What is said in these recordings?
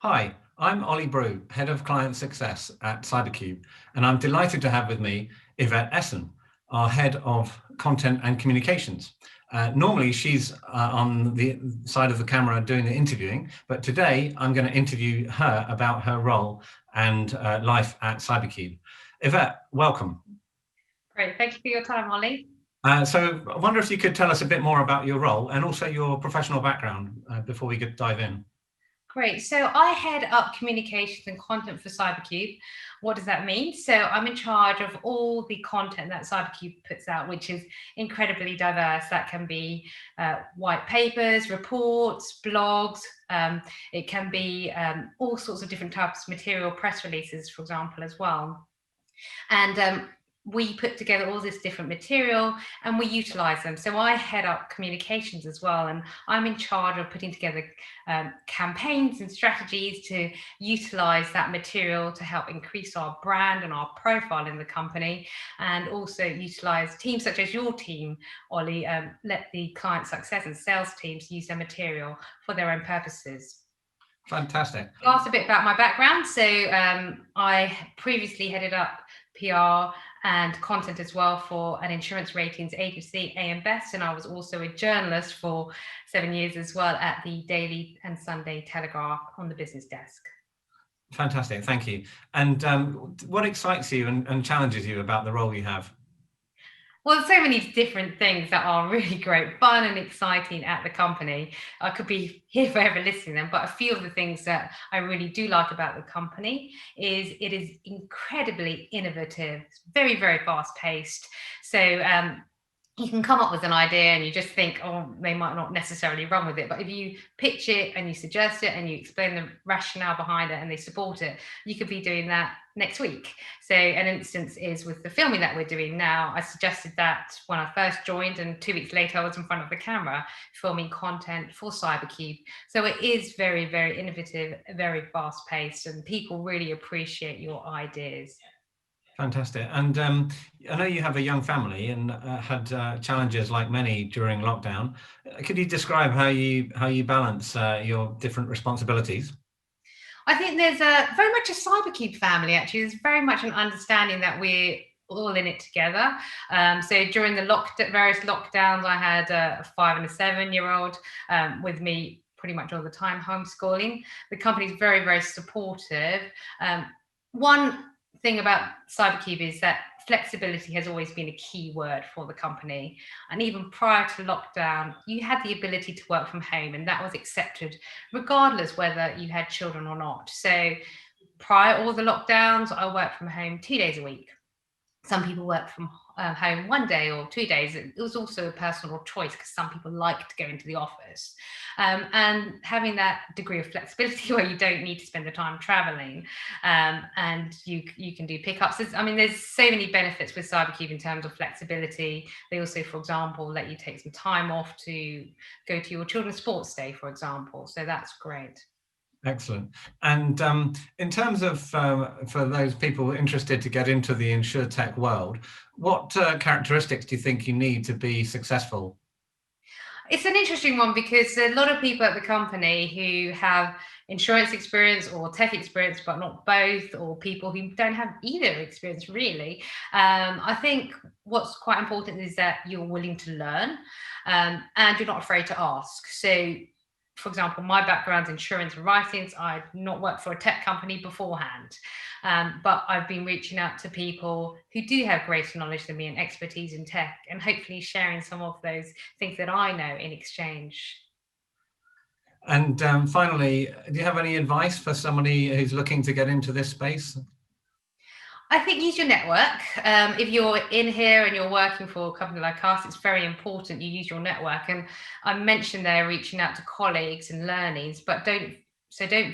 Hi, I'm Ollie Brew, Head of Client Success at CyberCube, and I'm delighted to have with me Yvette Essen, our Head of Content and Communications. Normally, she's on the side of the camera doing the interviewing, but today I'm going to interview her about her role and life at CyberCube. Yvette, welcome. Great, thank you for your time, Ollie. So I wonder if you could tell us a bit more about your role and also your professional background before we could dive in. Great, so I head up communications and content for CyberCube. What does that mean? So I'm in charge of all the content that CyberCube puts out, which is incredibly diverse. That can be white papers, reports, blogs. It can be all sorts of different types of material, press releases, for example, as well. And we put together all this different material and we utilize them. So I head up communications as well, and I'm in charge of putting together campaigns and strategies to utilize that material to help increase our brand and our profile in the company, and also utilize teams such as your team, Ollie, let the client success and sales teams use their material for their own purposes. Fantastic. You asked a bit about my background. So I previously headed up PR and content as well for an insurance ratings agency, AM Best, and I was also a journalist for 7 years as well at the Daily and Sunday Telegraph on the business desk. Fantastic, thank you. And what excites you and challenges you about the role you have? Well, so many different things that are really great, fun and exciting at the company. I could be here forever listing them, but a few of the things that I really do like about the company is it is incredibly innovative, it's very, very fast paced. So you can come up with an idea and you just think, oh, they might not necessarily run with it. But if you pitch it and you suggest it and you explain the rationale behind it and they support it, you could be doing that next week. So an instance is with the filming that we're doing now. I suggested that when I first joined, and 2 weeks later I was in front of the camera filming content for CyberCube. So it is very, very innovative, very fast paced, and people really appreciate your ideas. Fantastic. And I know you have a young family and had challenges like many during lockdown. Could you describe how you balance your different responsibilities? I think there's very much a CyberCube family, actually. There's very much an understanding that we're all in it together. So during the various lockdowns, I had a 5 and a 7-year-old with me pretty much all the time, homeschooling. The company's very, very supportive. One thing about CyberCube is that flexibility has always been a key word for the company. And even prior to lockdown, you had the ability to work from home, and that was accepted regardless whether you had children or not. So prior to all the lockdowns, I worked from home 2 days a week. Some people work from home 1 day or 2 days. It was also a personal choice because some people like to go into the office. And having that degree of flexibility where you don't need to spend the time traveling, and you can do pickups. There's so many benefits with CyberCube in terms of flexibility. They also, for example, let you take some time off to go to your children's sports day, for example. So that's great. Excellent. And in terms of, for those people interested to get into the insurtech world, what characteristics do you think you need to be successful? It's an interesting one because a lot of people at the company who have insurance experience or tech experience, but not both, or people who don't have either experience really. I think what's quite important is that you're willing to learn, and you're not afraid to ask. So for example, my background's insurance and writings. I'd not worked for a tech company beforehand, but I've been reaching out to people who do have greater knowledge than me and expertise in tech, and hopefully sharing some of those things that I know in exchange. And finally, do you have any advice for somebody who's looking to get into this space? I think use your network. If you're in here and you're working for a company like us, it's very important you use your network. And I mentioned there reaching out to colleagues and learnings, but don't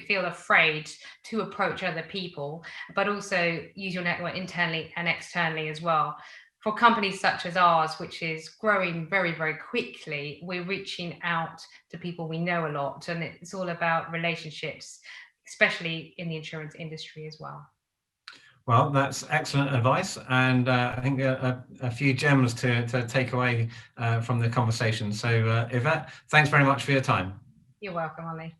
feel afraid to approach other people, but also use your network internally and externally as well. For companies such as ours, which is growing very, very quickly, we're reaching out to people we know a lot, and it's all about relationships, especially in the insurance industry as well. Well, that's excellent advice, and I think a few gems to take away from the conversation. So, Yvette, thanks very much for your time. You're welcome, Ollie.